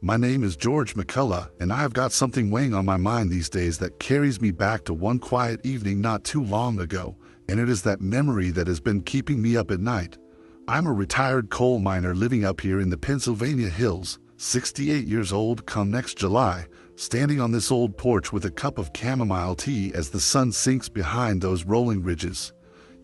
My name is George McCullough, and I have got something weighing on my mind these days that carries me back to one quiet evening not too long ago, and it is that memory that has been keeping me up at night. I'm a retired coal miner living up here in the Pennsylvania hills, 68 years old come next July, standing on this old porch with a cup of chamomile tea as the sun sinks behind those rolling ridges.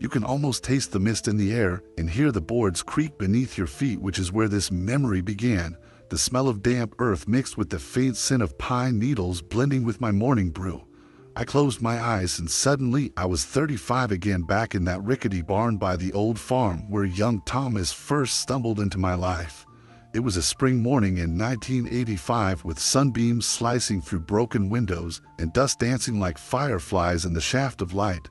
You can almost taste the mist in the air and hear the boards creak beneath your feet, which is where this memory began. The smell of damp earth mixed with the faint scent of pine needles blending with my morning brew. I closed my eyes and suddenly I was 35 again, back in that rickety barn by the old farm where young Thomas first stumbled into my life. It was a spring morning in 1985 with sunbeams slicing through broken windows and dust dancing like fireflies in the shaft of light.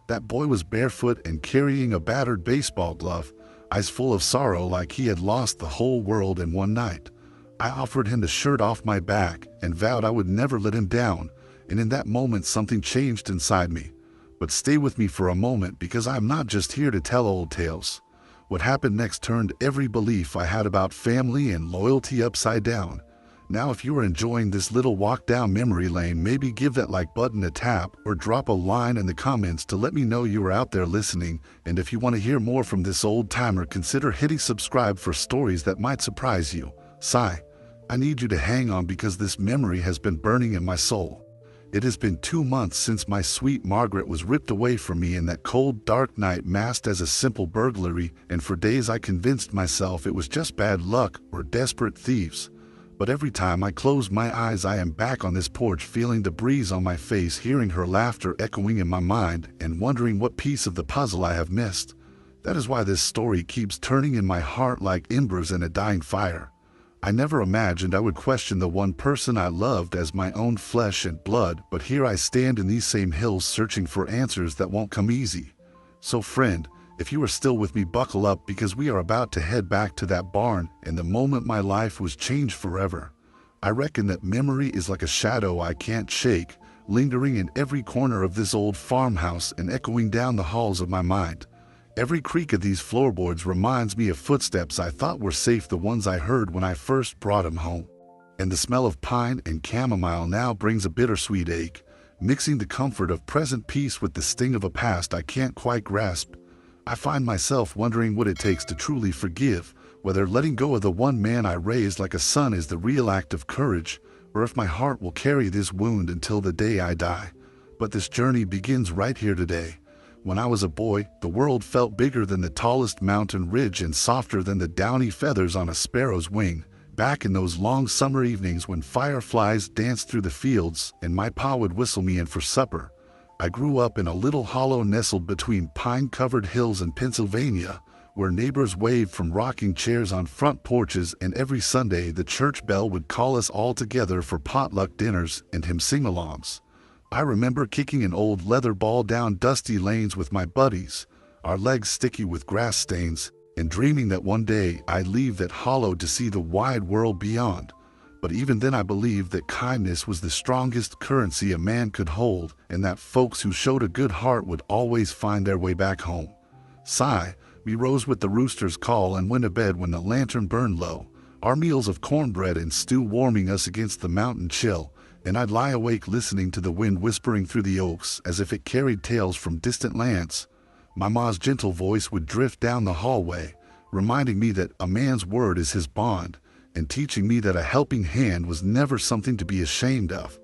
That boy was barefoot and carrying a battered baseball glove, eyes full of sorrow like he had lost the whole world in one night. I offered him the shirt off my back and vowed I would never let him down, and in that moment something changed inside me. But stay with me for a moment, because I'm not just here to tell old tales. What happened next turned every belief I had about family and loyalty upside down. Now, if you are enjoying this little walk down memory lane, maybe give that like button a tap or drop a line in the comments to let me know you are out there listening. And if you want to hear more from this old timer, consider hitting subscribe for stories that might surprise you. Sigh. I need you to hang on, because this memory has been burning in my soul. It has been 2 months since my sweet Margaret was ripped away from me in that cold, dark night, masked as a simple burglary, and for days I convinced myself it was just bad luck or desperate thieves. But every time I close my eyes, I am back on this porch, feeling the breeze on my face, hearing her laughter echoing in my mind, and wondering what piece of the puzzle I have missed. That is why this story keeps turning in my heart like embers in a dying fire. I never imagined I would question the one person I loved as my own flesh and blood, but here I stand in these same hills searching for answers that won't come easy. So friend, if you are still with me, buckle up, because we are about to head back to that barn and the moment my life was changed forever. I reckon that memory is like a shadow I can't shake, lingering in every corner of this old farmhouse and echoing down the halls of my mind. Every creak of these floorboards reminds me of footsteps I thought were safe, the ones I heard when I first brought him home. And the smell of pine and chamomile now brings a bittersweet ache, mixing the comfort of present peace with the sting of a past I can't quite grasp. I find myself wondering what it takes to truly forgive, whether letting go of the one man I raised like a son is the real act of courage, or if my heart will carry this wound until the day I die. But this journey begins right here today. When I was a boy, the world felt bigger than the tallest mountain ridge and softer than the downy feathers on a sparrow's wing. Back in those long summer evenings when fireflies danced through the fields and my pa would whistle me in for supper. I grew up in a little hollow nestled between pine-covered hills in Pennsylvania, where neighbors waved from rocking chairs on front porches, and every Sunday the church bell would call us all together for potluck dinners and hymn sing-alongs. I remember kicking an old leather ball down dusty lanes with my buddies, our legs sticky with grass stains, and dreaming that one day I'd leave that hollow to see the wide world beyond. But even then I believed that kindness was the strongest currency a man could hold, and that folks who showed a good heart would always find their way back home. Sigh. We rose with the rooster's call and went to bed when the lantern burned low, our meals of cornbread and stew warming us against the mountain chill. And I'd lie awake listening to the wind whispering through the oaks as if it carried tales from distant lands. My ma's gentle voice would drift down the hallway, reminding me that a man's word is his bond, and teaching me that a helping hand was never something to be ashamed of.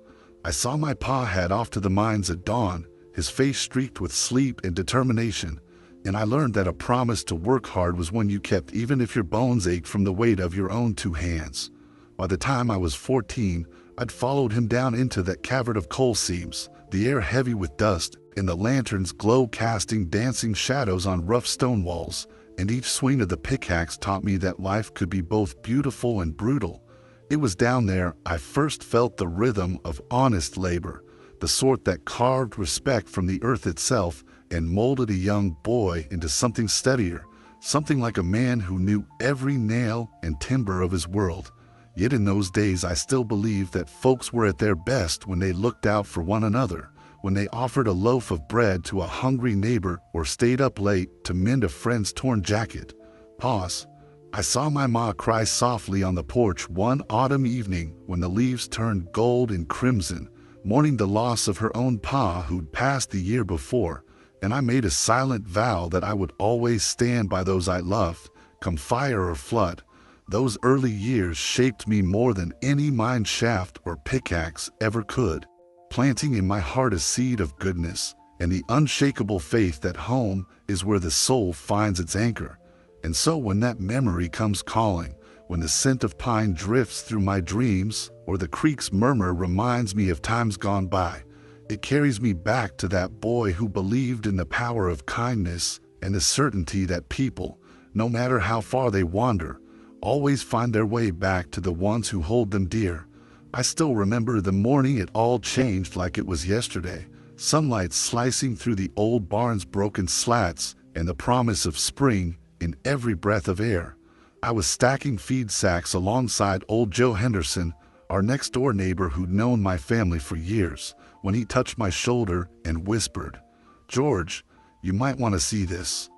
I saw my pa head off to the mines at dawn, his face streaked with sleep and determination, and I learned that a promise to work hard was one you kept even if your bones ached from the weight of your own 2 hands. By the time I was 14, I'd followed him down into that cavern of coal seams, the air heavy with dust, and the lantern's glow casting dancing shadows on rough stone walls, and each swing of the pickaxe taught me that life could be both beautiful and brutal. It was down there I first felt the rhythm of honest labor, the sort that carved respect from the earth itself and molded a young boy into something steadier, something like a man who knew every nail and timber of his world. Yet in those days I still believed that folks were at their best when they looked out for one another, when they offered a loaf of bread to a hungry neighbor or stayed up late to mend a friend's torn jacket. Pause. I saw my ma cry softly on the porch one autumn evening when the leaves turned gold and crimson, mourning the loss of her own pa who'd passed the year before, and I made a silent vow that I would always stand by those I loved, come fire or flood. Those early years shaped me more than any mine shaft or pickaxe ever could, planting in my heart a seed of goodness and the unshakable faith that home is where the soul finds its anchor. And so when that memory comes calling, when the scent of pine drifts through my dreams, or the creek's murmur reminds me of times gone by, it carries me back to that boy who believed in the power of kindness and the certainty that people, no matter how far they wander, always find their way back to the ones who hold them dear. I still remember the morning it all changed like it was yesterday, sunlight slicing through the old barn's broken slats and the promise of spring in every breath of air. I was stacking feed sacks alongside old Joe Henderson, our next-door neighbor who'd known my family for years, when he touched my shoulder and whispered, "George, you might want to see this."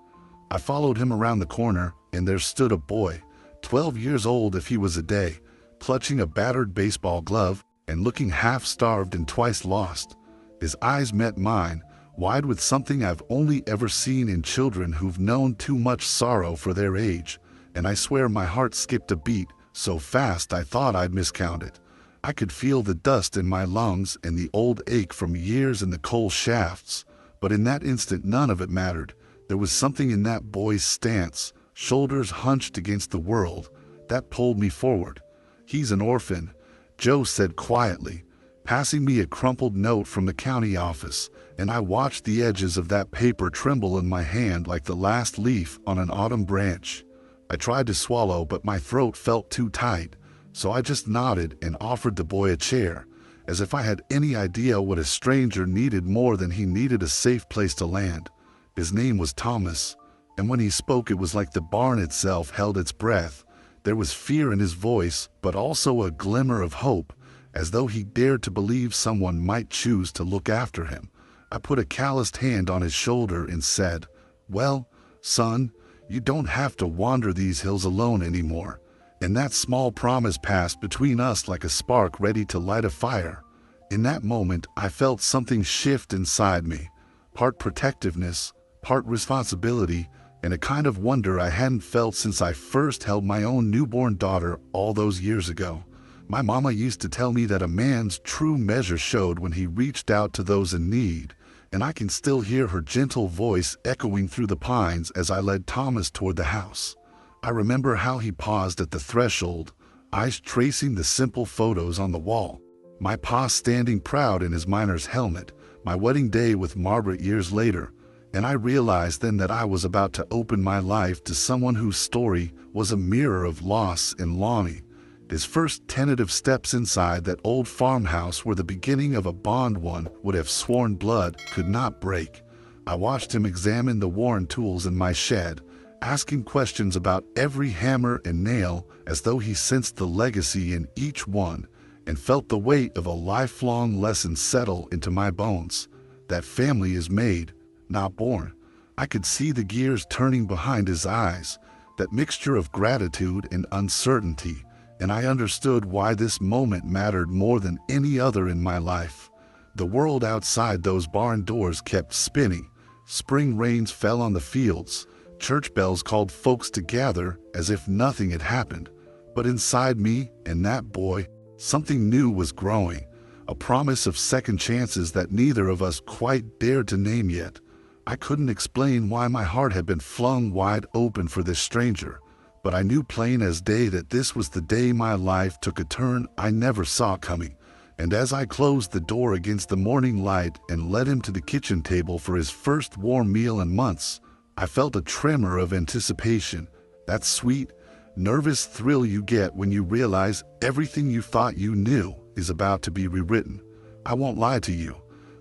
I followed him around the corner, and there stood a boy, 12 years old if he was a day, clutching a battered baseball glove and looking half-starved and twice lost. His eyes met mine, wide with something I've only ever seen in children who've known too much sorrow for their age, and I swear my heart skipped a beat, so fast I thought I'd miscounted. I could feel the dust in my lungs and the old ache from years in the coal shafts, but in that instant none of it mattered. There was something in that boy's stance, shoulders hunched against the world, that pulled me forward. "He's an orphan," Joe said quietly, passing me a crumpled note from the county office, and I watched the edges of that paper tremble in my hand like the last leaf on an autumn branch. I tried to swallow, but my throat felt too tight, so I just nodded and offered the boy a chair, as if I had any idea what a stranger needed more than he needed a safe place to land. His name was Thomas, and when he spoke it was like the barn itself held its breath. There was fear in his voice, but also a glimmer of hope, as though he dared to believe someone might choose to look after him. I put a calloused hand on his shoulder and said, "Well, son, you don't have to wander these hills alone anymore." And that small promise passed between us like a spark ready to light a fire. In that moment, I felt something shift inside me, part protectiveness, part responsibility, and a kind of wonder I hadn't felt since I first held my own newborn daughter all those years ago. My mama used to tell me that a man's true measure showed when he reached out to those in need, and I can still hear her gentle voice echoing through the pines as I led Thomas toward the house. I remember how he paused at the threshold, eyes tracing the simple photos on the wall, my pa standing proud in his miner's helmet, my wedding day with Margaret years later, and I realized then that I was about to open my life to someone whose story was a mirror of loss and longing. His first tentative steps inside that old farmhouse were the beginning of a bond one would have sworn blood could not break. I watched him examine the worn tools in my shed, asking questions about every hammer and nail as though he sensed the legacy in each one and felt the weight of a lifelong lesson settle into my bones. That family is made, not born. I could see the gears turning behind his eyes, that mixture of gratitude and uncertainty, and I understood why this moment mattered more than any other in my life. The world outside those barn doors kept spinning. Spring rains fell on the fields. Church bells called folks to gather as if nothing had happened. But inside me and that boy, something new was growing, a promise of second chances that neither of us quite dared to name yet. I couldn't explain why my heart had been flung wide open for this stranger, but I knew plain as day that this was the day my life took a turn I never saw coming. And as I closed the door against the morning light and led him to the kitchen table for his first warm meal in months, I felt a tremor of anticipation, that sweet, nervous thrill you get when you realize everything you thought you knew is about to be rewritten. I won't lie to you.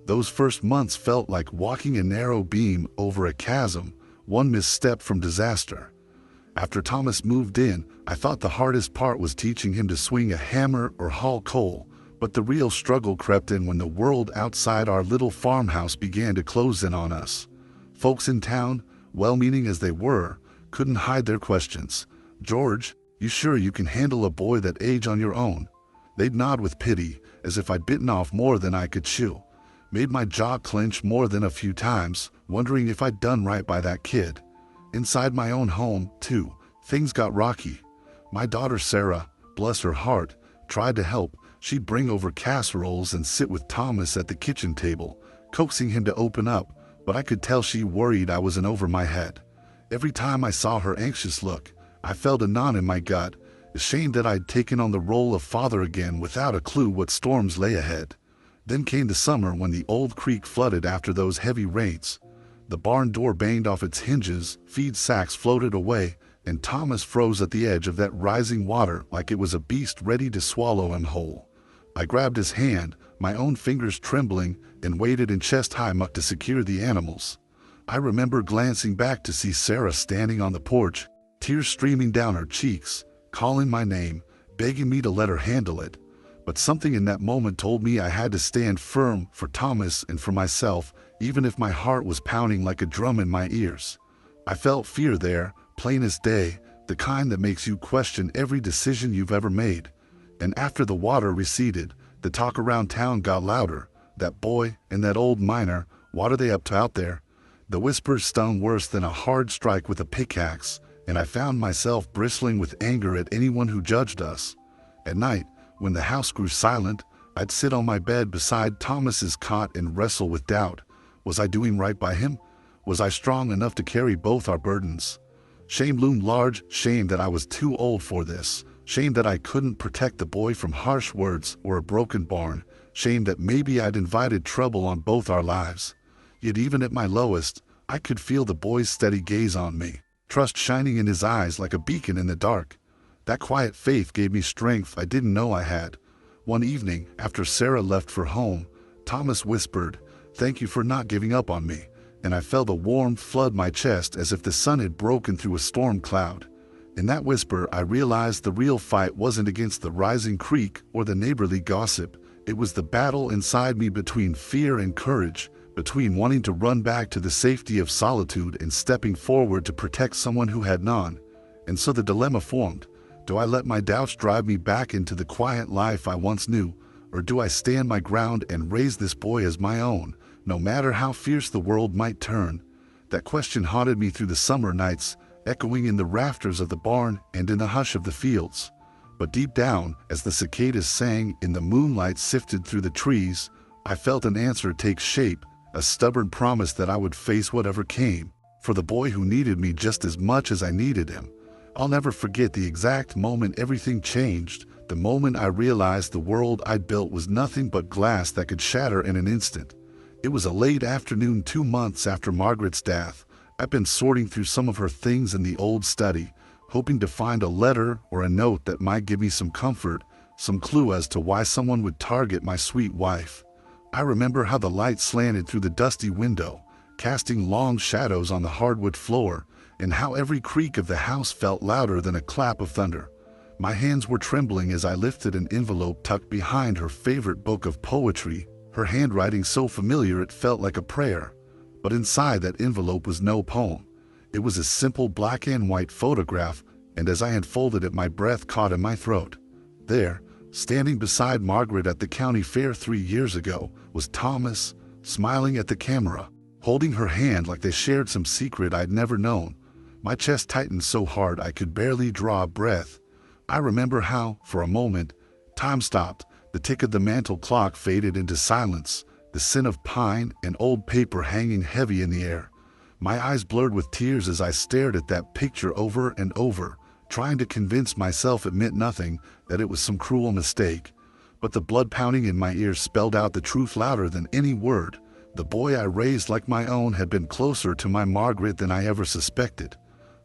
Those first months felt like walking a narrow beam over a chasm, one misstep from disaster. After Thomas moved in, I thought the hardest part was teaching him to swing a hammer or haul coal, but the real struggle crept in when the world outside our little farmhouse began to close in on us. Folks in town, well-meaning as they were, couldn't hide their questions. "George, you sure you can handle a boy that age on your own?" They'd nod with pity, as if I'd bitten off more than I could chew. Made my jaw clench more than a few times, wondering if I'd done right by that kid. Inside my own home, too, things got rocky. My daughter Sarah, bless her heart, tried to help. She'd bring over casseroles and sit with Thomas at the kitchen table, coaxing him to open up, but I could tell she worried I was in over my head. Every time I saw her anxious look, I felt a knot in my gut, ashamed that I'd taken on the role of father again without a clue what storms lay ahead. Then came the summer when the old creek flooded after those heavy rains. The barn door banged off its hinges, feed sacks floated away, and Thomas froze at the edge of that rising water like it was a beast ready to swallow him whole. I grabbed his hand, my own fingers trembling, and waded in chest-high muck to secure the animals. I remember glancing back to see Sarah standing on the porch, tears streaming down her cheeks, calling my name, begging me to let her handle it. But something in that moment told me I had to stand firm for Thomas and for myself, even if my heart was pounding like a drum in my ears. I felt fear there, plain as day, the kind that makes you question every decision you've ever made. And after the water receded, the talk around town got louder. That boy and that old miner, what are they up to out there? The whispers stung worse than a hard strike with a pickaxe, and I found myself bristling with anger at anyone who judged us. At night, when the house grew silent, I'd sit on my bed beside Thomas's cot and wrestle with doubt. Was I doing right by him? Was I strong enough to carry both our burdens? Shame loomed large, shame that I was too old for this, shame that I couldn't protect the boy from harsh words or a broken barn, shame that maybe I'd invited trouble on both our lives. Yet even at my lowest, I could feel the boy's steady gaze on me, trust shining in his eyes like a beacon in the dark. That quiet faith gave me strength I didn't know I had. One evening, after Sarah left for home, Thomas whispered, "Thank you for not giving up on me," and I felt a warmth flood my chest as if the sun had broken through a storm cloud. In that whisper, I realized the real fight wasn't against the rising creek or the neighborly gossip. It was the battle inside me between fear and courage, between wanting to run back to the safety of solitude and stepping forward to protect someone who had none. And so the dilemma formed. Do I let my doubts drive me back into the quiet life I once knew, or do I stand my ground and raise this boy as my own, no matter how fierce the world might turn? That question haunted me through the summer nights, echoing in the rafters of the barn and in the hush of the fields. But deep down, as the cicadas sang and the moonlight sifted through the trees, I felt an answer take shape, a stubborn promise that I would face whatever came, for the boy who needed me just as much as I needed him. I'll never forget the exact moment everything changed, the moment I realized the world I'd built was nothing but glass that could shatter in an instant. It was a late afternoon 2 months after Margaret's death. I'd been sorting through some of her things in the old study, hoping to find a letter or a note that might give me some comfort, some clue as to why someone would target my sweet wife. I remember how the light slanted through the dusty window, casting long shadows on the hardwood floor, and how every creak of the house felt louder than a clap of thunder. My hands were trembling as I lifted an envelope tucked behind her favorite book of poetry, her handwriting so familiar it felt like a prayer. But inside that envelope was no poem. It was a simple black and white photograph, and as I unfolded it, my breath caught in my throat. There, standing beside Margaret at the county fair 3 years ago, was Thomas, smiling at the camera, holding her hand like they shared some secret I'd never known. My chest tightened so hard I could barely draw a breath. I remember how, for a moment, time stopped, the tick of the mantel clock faded into silence, the scent of pine and old paper hanging heavy in the air. My eyes blurred with tears as I stared at that picture over and over, trying to convince myself it meant nothing, that it was some cruel mistake. But the blood pounding in my ears spelled out the truth louder than any word. The boy I raised like my own had been closer to my Margaret than I ever suspected.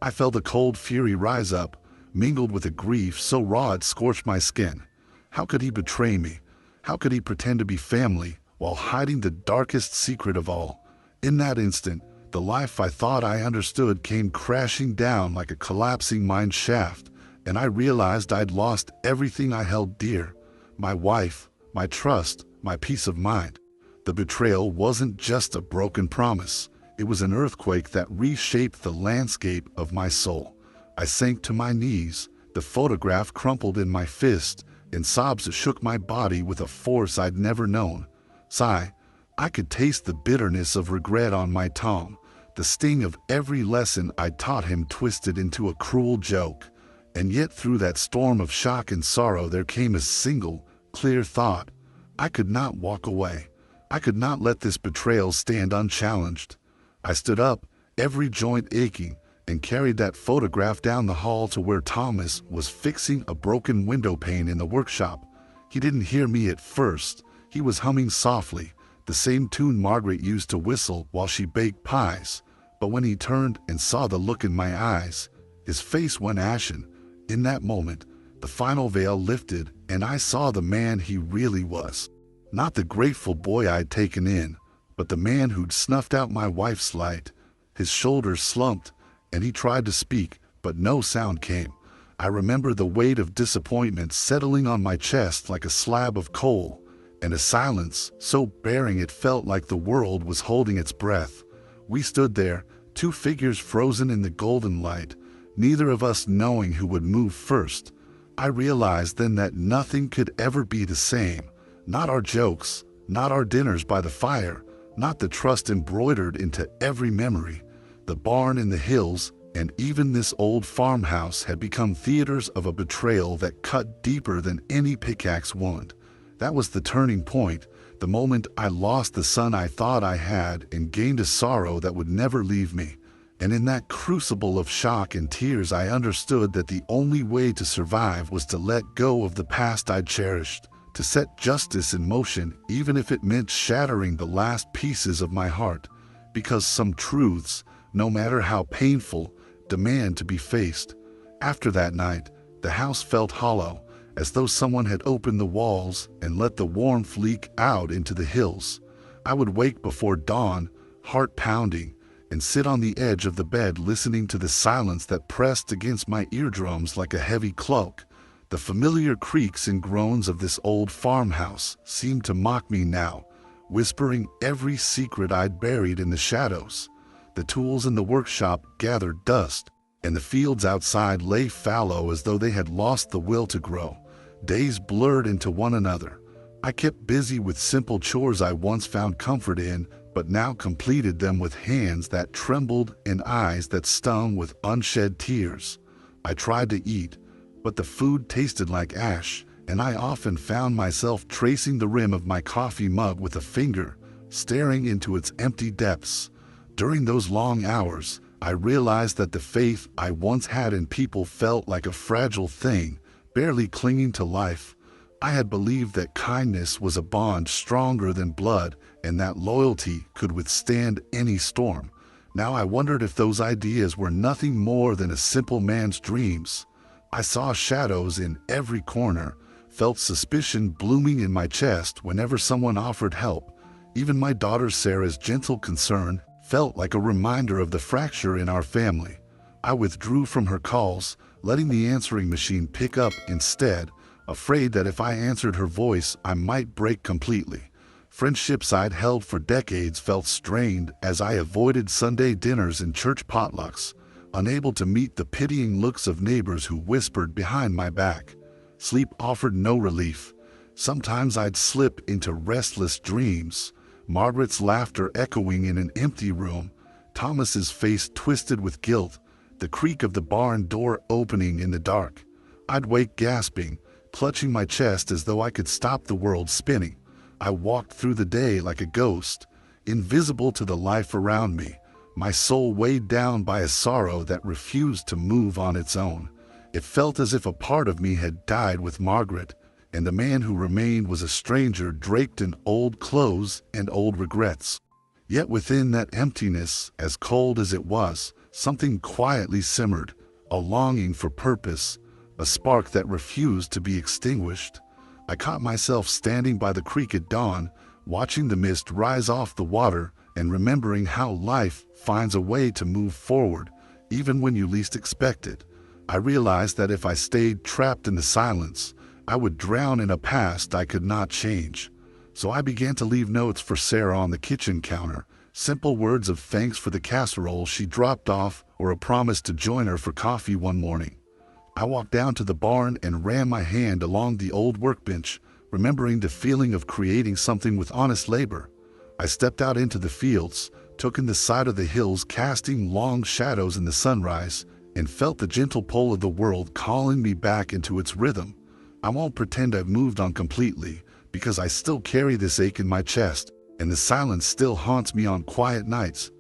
I felt a cold fury rise up, mingled with a grief so raw it scorched my skin. How could he betray me? How could he pretend to be family while hiding the darkest secret of all? In that instant, the life I thought I understood came crashing down like a collapsing mine shaft, and I realized I'd lost everything I held dear. My wife, my trust, my peace of mind. The betrayal wasn't just a broken promise. It was an earthquake that reshaped the landscape of my soul. I sank to my knees, the photograph crumpled in my fist, and sobs shook my body with a force I'd never known. Sigh. I could taste the bitterness of regret on my tongue, the sting of every lesson I'd taught him twisted into a cruel joke. And yet through that storm of shock and sorrow there came a single, clear thought. I could not walk away. I could not let this betrayal stand unchallenged. I stood up, every joint aching, and carried that photograph down the hall to where Thomas was fixing a broken window pane in the workshop. He didn't hear me at first. He was humming softly, the same tune Margaret used to whistle while she baked pies. But when he turned and saw the look in my eyes, his face went ashen. In that moment, the final veil lifted, and I saw the man he really was. Not the grateful boy I'd taken in, but the man who'd snuffed out my wife's light. His shoulders slumped, and he tried to speak, but no sound came. I remember the weight of disappointment settling on my chest like a slab of coal, and a silence so bearing it felt like the world was holding its breath. We stood there, two figures frozen in the golden light, neither of us knowing who would move first. I realized then that nothing could ever be the same. Not our jokes, not our dinners by the fire, not the trust embroidered into every memory. The barn in the hills, and even this old farmhouse had become theaters of a betrayal that cut deeper than any pickaxe wound. That was the turning point, the moment I lost the son I thought I had and gained a sorrow that would never leave me. And in that crucible of shock and tears I understood that the only way to survive was to let go of the past I'd cherished, to set justice in motion even if it meant shattering the last pieces of my heart. Because some truths, no matter how painful, demand to be faced. After that night, the house felt hollow, as though someone had opened the walls and let the warmth leak out into the hills. I would wake before dawn, heart pounding, and sit on the edge of the bed listening to the silence that pressed against my eardrums like a heavy cloak. The familiar creaks and groans of this old farmhouse seemed to mock me now, whispering every secret I'd buried in the shadows. The tools in the workshop gathered dust, and the fields outside lay fallow as though they had lost the will to grow. Days blurred into one another. I kept busy with simple chores I once found comfort in, but now completed them with hands that trembled and eyes that stung with unshed tears. I tried to eat, but the food tasted like ash, and I often found myself tracing the rim of my coffee mug with a finger, staring into its empty depths. During those long hours, I realized that the faith I once had in people felt like a fragile thing, barely clinging to life. I had believed that kindness was a bond stronger than blood and that loyalty could withstand any storm. Now I wondered if those ideas were nothing more than a simple man's dreams. I saw shadows in every corner, felt suspicion blooming in my chest whenever someone offered help. Even my daughter Sarah's gentle concern felt like a reminder of the fracture in our family. I withdrew from her calls, letting the answering machine pick up instead, afraid that if I answered her voice, I might break completely. Friendships I'd held for decades felt strained as I avoided Sunday dinners and church potlucks, unable to meet the pitying looks of neighbors who whispered behind my back. Sleep offered no relief. Sometimes I'd slip into restless dreams, Margaret's laughter echoing in an empty room, Thomas's face twisted with guilt, the creak of the barn door opening in the dark. I'd wake gasping, clutching my chest as though I could stop the world spinning. I walked through the day like a ghost, invisible to the life around me, my soul weighed down by a sorrow that refused to move on its own. It felt as if a part of me had died with Margaret, and the man who remained was a stranger draped in old clothes and old regrets. Yet within that emptiness, as cold as it was, something quietly simmered, a longing for purpose, a spark that refused to be extinguished. I caught myself standing by the creek at dawn, watching the mist rise off the water and remembering how life finds a way to move forward, even when you least expect it. I realized that if I stayed trapped in the silence, I would drown in a past I could not change. So I began to leave notes for Sarah on the kitchen counter, simple words of thanks for the casserole she dropped off or a promise to join her for coffee one morning. I walked down to the barn and ran my hand along the old workbench, remembering the feeling of creating something with honest labor. I stepped out into the fields, took in the sight of the hills casting long shadows in the sunrise, and felt the gentle pull of the world calling me back into its rhythm. I won't pretend I've moved on completely, because I still carry this ache in my chest, and the silence still haunts me on quiet nights.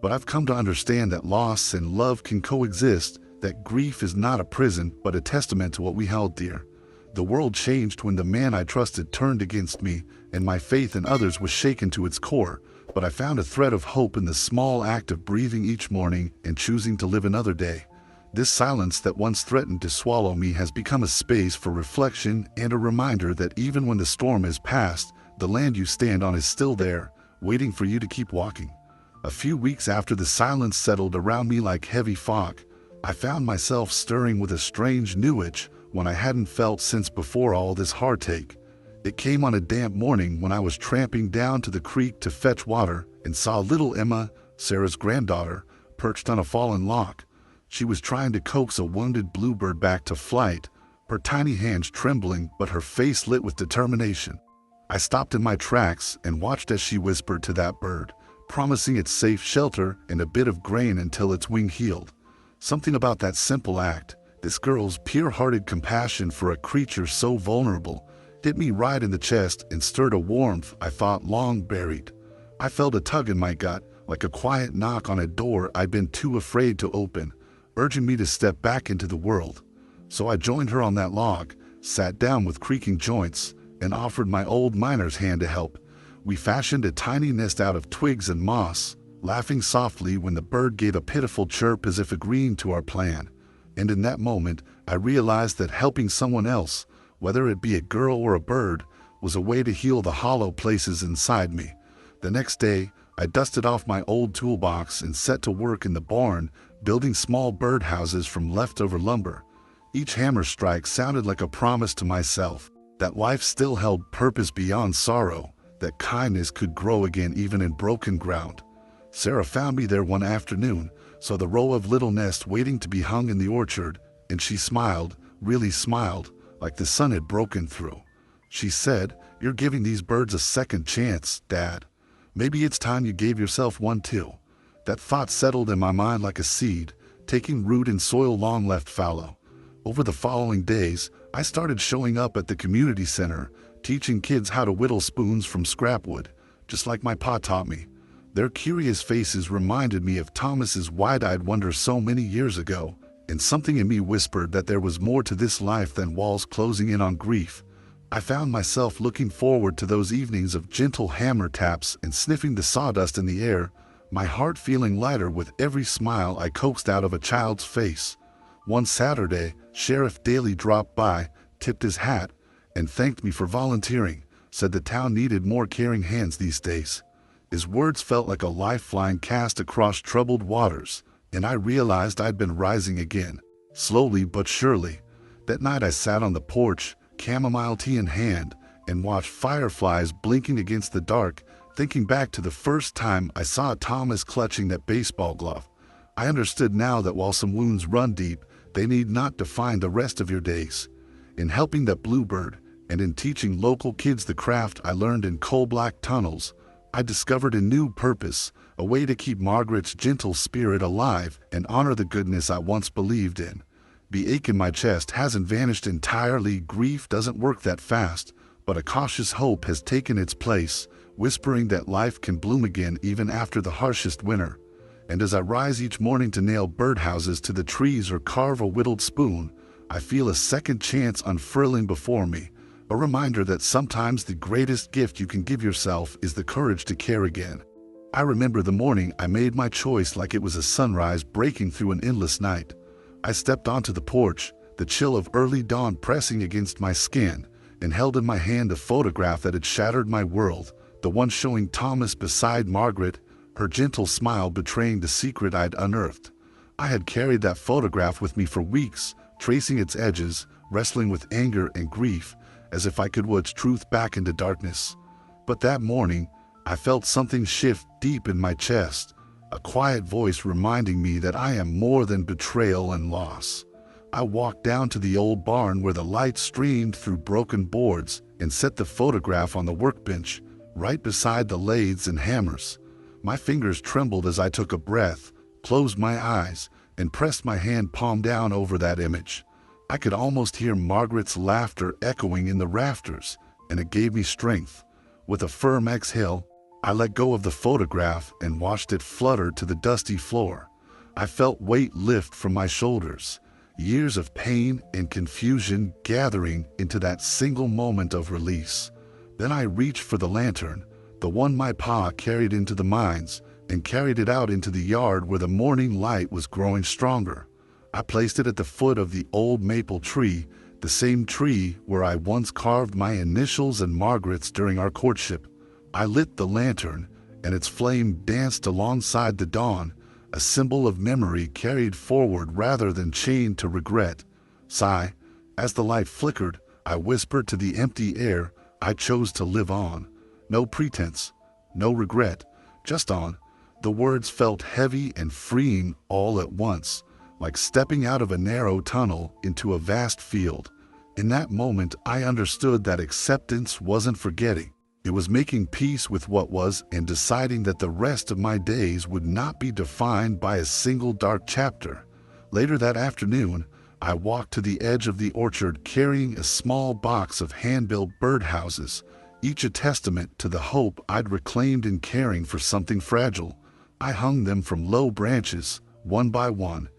But I've come to understand that loss and love can coexist, that grief is not a prison but a testament to what we held dear. The world changed when the man I trusted turned against me, and my faith in others was shaken to its core, but I found a thread of hope in the small act of breathing each morning and choosing to live another day. This silence that once threatened to swallow me has become a space for reflection and a reminder that even when the storm is past, the land you stand on is still there, waiting for you to keep walking. A few weeks after the silence settled around me like heavy fog, I found myself stirring with a strange new itch one I hadn't felt since before all this heartache. It came on a damp morning when I was tramping down to the creek to fetch water and saw little Emma, Sarah's granddaughter, perched on a fallen log. She was trying to coax a wounded bluebird back to flight, her tiny hands trembling but her face lit with determination. I stopped in my tracks and watched as she whispered to that bird, promising it safe shelter and a bit of grain until its wing healed. Something about that simple act, this girl's pure-hearted compassion for a creature so vulnerable, hit me right in the chest and stirred a warmth I thought long buried. I felt a tug in my gut, like a quiet knock on a door I'd been too afraid to open, urging me to step back into the world. So I joined her on that log, sat down with creaking joints, and offered my old miner's hand to help. We fashioned a tiny nest out of twigs and moss, laughing softly when the bird gave a pitiful chirp as if agreeing to our plan. And in that moment, I realized that helping someone else, whether it be a girl or a bird, was a way to heal the hollow places inside me. The next day, I dusted off my old toolbox and set to work in the barn, building small birdhouses from leftover lumber. Each hammer strike sounded like a promise to myself that life still held purpose beyond sorrow, that kindness could grow again even in broken ground. Sarah found me there one afternoon, saw the row of little nests waiting to be hung in the orchard, and she smiled, really smiled, like the sun had broken through. She said, "You're giving these birds a second chance, Dad. Maybe it's time you gave yourself one too." That thought settled in my mind like a seed, taking root in soil long left fallow. Over the following days, I started showing up at the community center, teaching kids how to whittle spoons from scrap wood, just like my pa taught me. Their curious faces reminded me of Thomas's wide-eyed wonder so many years ago, and something in me whispered that there was more to this life than walls closing in on grief. I found myself looking forward to those evenings of gentle hammer taps and sniffing the sawdust in the air, my heart feeling lighter with every smile I coaxed out of a child's face. One Saturday, Sheriff Daly dropped by, tipped his hat, and thanked me for volunteering, said the town needed more caring hands these days. His words felt like a lifeline cast across troubled waters, and I realized I'd been rising again, slowly but surely. That night I sat on the porch, chamomile tea in hand, and watched fireflies blinking against the dark, thinking back to the first time I saw Thomas clutching that baseball glove. I understood now that while some wounds run deep, they need not define the rest of your days. In helping that bluebird, and in teaching local kids the craft I learned in coal-black tunnels, I discovered a new purpose, a way to keep Margaret's gentle spirit alive and honor the goodness I once believed in. The ache in my chest hasn't vanished entirely, grief doesn't work that fast, but a cautious hope has taken its place, whispering that life can bloom again even after the harshest winter. And as I rise each morning to nail birdhouses to the trees or carve a whittled spoon, I feel a second chance unfurling before me, a reminder that sometimes the greatest gift you can give yourself is the courage to care again. I remember the morning I made my choice like it was a sunrise breaking through an endless night. I stepped onto the porch, the chill of early dawn pressing against my skin, and held in my hand a photograph that had shattered my world, the one showing Thomas beside Margaret, her gentle smile betraying the secret I'd unearthed. I had carried that photograph with me for weeks, tracing its edges, wrestling with anger and grief, as if I could watch truth back into darkness. But that morning, I felt something shift deep in my chest, a quiet voice reminding me that I am more than betrayal and loss. I walked down to the old barn where the light streamed through broken boards and set the photograph on the workbench, right beside the lathes and hammers. My fingers trembled as I took a breath, closed my eyes, and pressed my hand palm down over that image. I could almost hear Margaret's laughter echoing in the rafters, and it gave me strength. With a firm exhale, I let go of the photograph and watched it flutter to the dusty floor. I felt weight lift from my shoulders, years of pain and confusion gathering into that single moment of release. Then I reached for the lantern, the one my pa carried into the mines, and carried it out into the yard where the morning light was growing stronger. I placed it at the foot of the old maple tree, the same tree where I once carved my initials and Margaret's during our courtship. I lit the lantern, and its flame danced alongside the dawn, a symbol of memory carried forward rather than chained to regret. Sigh, as the light flickered, I whispered to the empty air, I chose to live on. No pretense, no regret, just on. The words felt heavy and freeing all at once, like stepping out of a narrow tunnel into a vast field. In that moment, I understood that acceptance wasn't forgetting. It was making peace with what was and deciding that the rest of my days would not be defined by a single dark chapter. Later that afternoon, I walked to the edge of the orchard carrying a small box of hand-built birdhouses, each a testament to the hope I'd reclaimed in caring for something fragile. I hung them from low branches, one by one,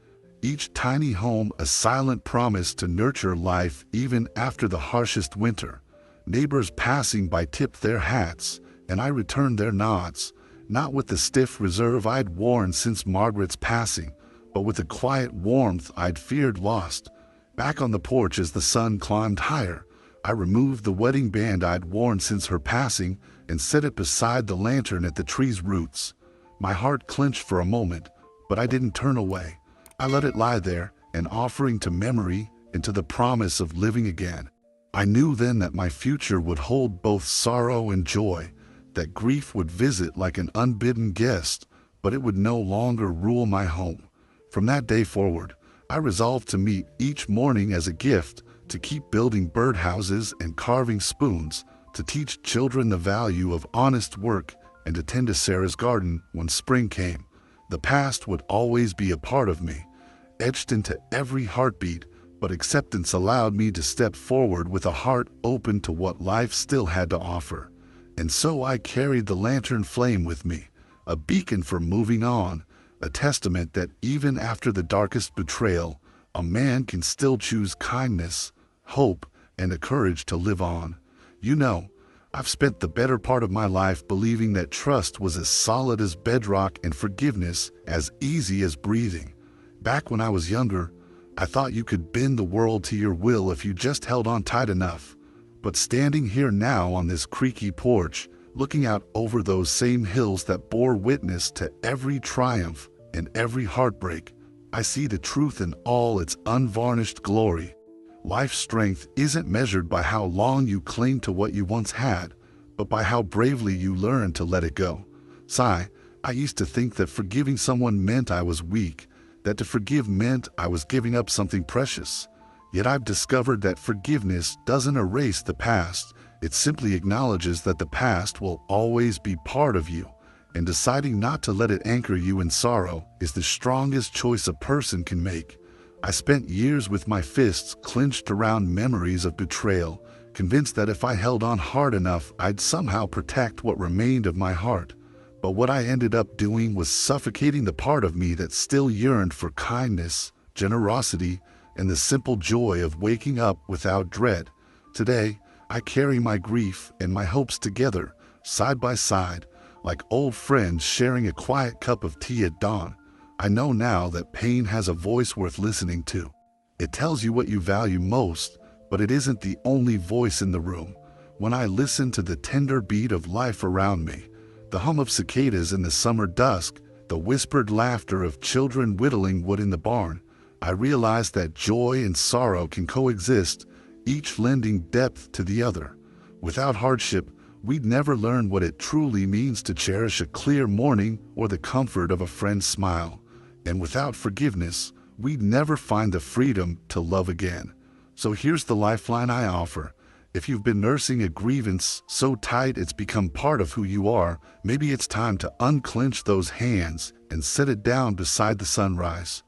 each tiny home a silent promise to nurture life even after the harshest winter. Neighbors passing by tipped their hats, and I returned their nods, not with the stiff reserve I'd worn since Margaret's passing, but with the quiet warmth I'd feared lost. Back on the porch as the sun climbed higher, I removed the wedding band I'd worn since her passing and set it beside the lantern at the tree's roots. My heart clenched for a moment, but I didn't turn away. I let it lie there, an offering to memory and to the promise of living again. I knew then that my future would hold both sorrow and joy, that grief would visit like an unbidden guest, but it would no longer rule my home. From that day forward, I resolved to meet each morning as a gift, to keep building birdhouses and carving spoons, to teach children the value of honest work, and to tend to Sarah's garden when spring came. The past would always be a part of me, etched into every heartbeat, but acceptance allowed me to step forward with a heart open to what life still had to offer. And so I carried the lantern flame with me, a beacon for moving on, a testament that even after the darkest betrayal, a man can still choose kindness, hope, and the courage to live on. You know, I've spent the better part of my life believing that trust was as solid as bedrock and forgiveness as easy as breathing. Back when I was younger, I thought you could bend the world to your will if you just held on tight enough. But standing here now on this creaky porch, looking out over those same hills that bore witness to every triumph and every heartbreak, I see the truth in all its unvarnished glory. Life's strength isn't measured by how long you cling to what you once had, but by how bravely you learn to let it go. Sigh, I used to think that forgiving someone meant I was weak, that to forgive meant I was giving up something precious. Yet I've discovered that forgiveness doesn't erase the past, it simply acknowledges that the past will always be part of you, and deciding not to let it anchor you in sorrow is the strongest choice a person can make. I spent years with my fists clenched around memories of betrayal, convinced that if I held on hard enough, I'd somehow protect what remained of my heart. But what I ended up doing was suffocating the part of me that still yearned for kindness, generosity, and the simple joy of waking up without dread. Today, I carry my grief and my hopes together, side by side, like old friends sharing a quiet cup of tea at dawn. I know now that pain has a voice worth listening to. It tells you what you value most, but it isn't the only voice in the room. When I listen to the tender beat of life around me, the hum of cicadas in the summer dusk, the whispered laughter of children whittling wood in the barn, I realize that joy and sorrow can coexist, each lending depth to the other. Without hardship, we'd never learn what it truly means to cherish a clear morning or the comfort of a friend's smile. And without forgiveness, we'd never find the freedom to love again. So here's the lifeline I offer. If you've been nursing a grievance so tight it's become part of who you are, maybe it's time to unclench those hands and set it down beside the sunrise.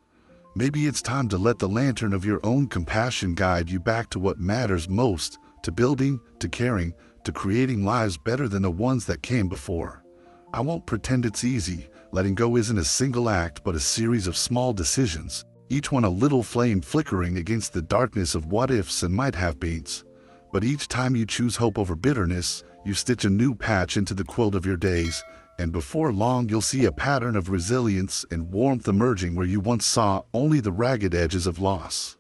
Maybe it's time to let the lantern of your own compassion guide you back to what matters most, to building, to caring, to creating lives better than the ones that came before. I won't pretend it's easy. Letting go isn't a single act but a series of small decisions, each one a little flame flickering against the darkness of what-ifs and might-have-beens. But each time you choose hope over bitterness, you stitch a new patch into the quilt of your days, and before long you'll see a pattern of resilience and warmth emerging where you once saw only the ragged edges of loss.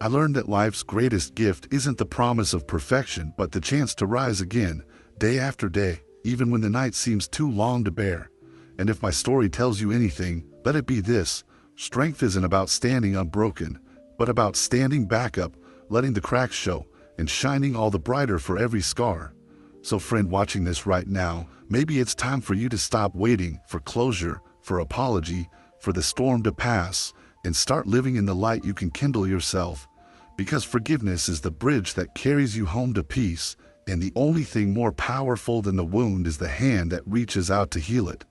I learned that life's greatest gift isn't the promise of perfection but the chance to rise again, day after day, even when the night seems too long to bear. And if my story tells you anything, let it be this: strength isn't about standing unbroken, but about standing back up, letting the cracks show, and shining all the brighter for every scar. So friend watching this right now, maybe it's time for you to stop waiting for closure, for apology, for the storm to pass, and start living in the light you can kindle yourself. Because forgiveness is the bridge that carries you home to peace, and the only thing more powerful than the wound is the hand that reaches out to heal it.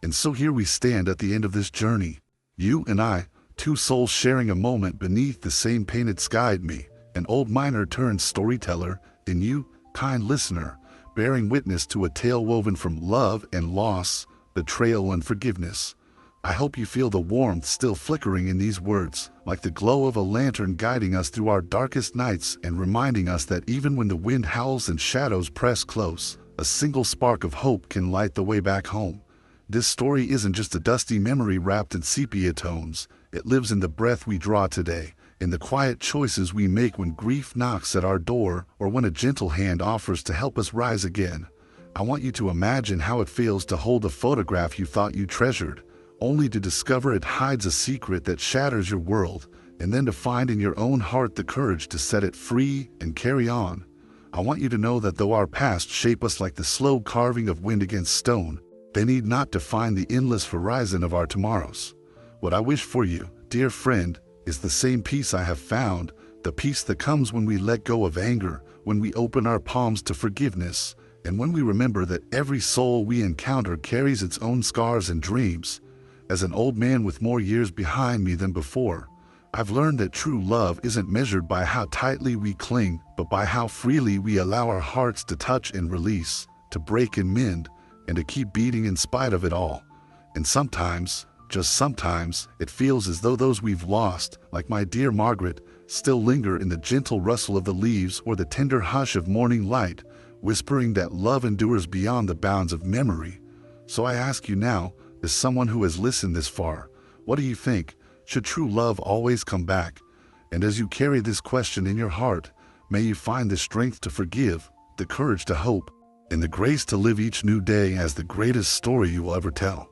And so here we stand at the end of this journey. You and I, two souls sharing a moment beneath the same painted sky. Me, an old miner turned storyteller, and you, kind listener, bearing witness to a tale woven from love and loss, betrayal and forgiveness. I hope you feel the warmth still flickering in these words, like the glow of a lantern guiding us through our darkest nights and reminding us that even when the wind howls and shadows press close, a single spark of hope can light the way back home. This story isn't just a dusty memory wrapped in sepia tones. It lives in the breath we draw today, in the quiet choices we make when grief knocks at our door or when a gentle hand offers to help us rise again. I want you to imagine how it feels to hold a photograph you thought you treasured, only to discover it hides a secret that shatters your world, and then to find in your own heart the courage to set it free and carry on. I want you to know that though our past shape us like the slow carving of wind against stone, they need not define the endless horizon of our tomorrows. What I wish for you, dear friend, is the same peace I have found, the peace that comes when we let go of anger, when we open our palms to forgiveness, and when we remember that every soul we encounter carries its own scars and dreams. As an old man with more years behind me than before, I've learned that true love isn't measured by how tightly we cling, but by how freely we allow our hearts to touch and release, to break and mend, and to keep beating in spite of it all. And sometimes, just sometimes, it feels as though those we've lost, like my dear Margaret, still linger in the gentle rustle of the leaves or the tender hush of morning light, whispering that love endures beyond the bounds of memory. So I ask you now, as someone who has listened this far, what do you think? Should true love always come back? And as you carry this question in your heart, may you find the strength to forgive, the courage to hope, and the grace to live each new day as the greatest story you will ever tell.